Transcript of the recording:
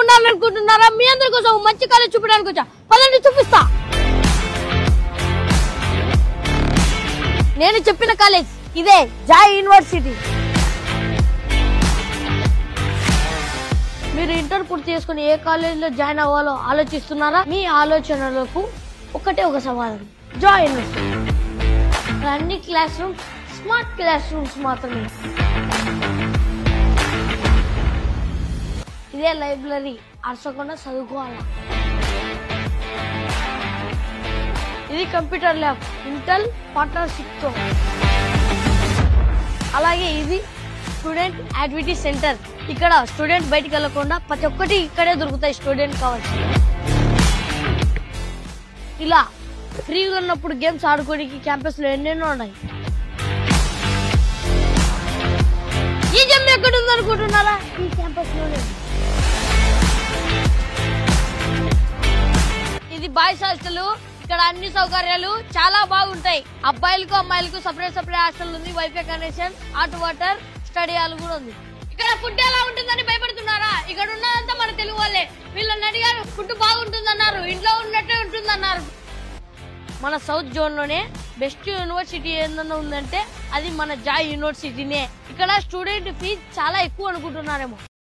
ఉండాలనుకుంటున్నారా? మీ అందరి కోసం మంచి కాలేజ్ చూపడానికి వచ్చా. పదండి చూపిస్తా. నేను చెప్పిన కాలేజ్ ఇదే, జాయ్ యూనివర్సిటీ. మీరు ఇంటర్ పూర్తి చేసుకుని ఏ కాలేజ్ లో జాయిన్ అవ్వాలో ఆలోచిస్తున్నారా? మీ ఆలోచనలకు ఒకటే ఒక సమాధానం, జాయ్ యూనివర్సిటీ. అన్ని class rooms smart class rooms మాత్రమే. ఇదే లైబ్రరీ, అరసకుండా చదువుకోవాలా. ఇది కంప్యూటర్ ల్యాబ్, ఇంటెల్ పార్ట్నర్షిప్ తో. అలాగే ఇది స్టూడెంట్ యాక్టివిటీ సెంటర్. ఇక్కడ స్టూడెంట్ బయటికి వెళ్ళకుండా ప్రతి ఒక్కటి ఇక్కడే దొరుకుతాయి స్టూడెంట్ కావచ్చు. ఇలా ఫ్రీగా ఉన్నప్పుడు గేమ్స్ ఆడుకోవడానికి క్యాంపస్ లో ఎన్నెన్నో ఉన్నాయి. ఈ జిమ్ ఎక్కడ ఉందనుకుంటున్నారా? ఈ క్యాంపస్ లోనే. ఇది బాయ్స్ హాస్టల్. ఇక్కడ అన్ని సౌకర్యాలు చాలా బాగుంటాయి. అబ్బాయిలకు అమ్మాయిలకు సపరేట్ హాస్టల్ ఉంది. Wifi connection, hot water, study hall కూడా ఉంది. ఇక్కడ ఫుడ్ ఎలా ఉంటుందని భయపడుతున్నారా? ఇక్కడ ఉన్నదంతా మన తెలుగు వాళ్ళే. వీళ్ళని అడిగారు, ఫుడ్ బాగుంటుందన్నారు, ఇంట్లో ఉన్నట్టే ఉంటుందన్నారు. మన సౌత్ జోన్ లోనే బెస్ట్ యూనివర్సిటీ ఏదన్నా ఉందంటే అది మన జాయ్ యూనివర్సిటీనే. ఇక్కడ స్టూడెంట్ ఫీజు చాలా ఎక్కువ అనుకుంటున్నారేమో.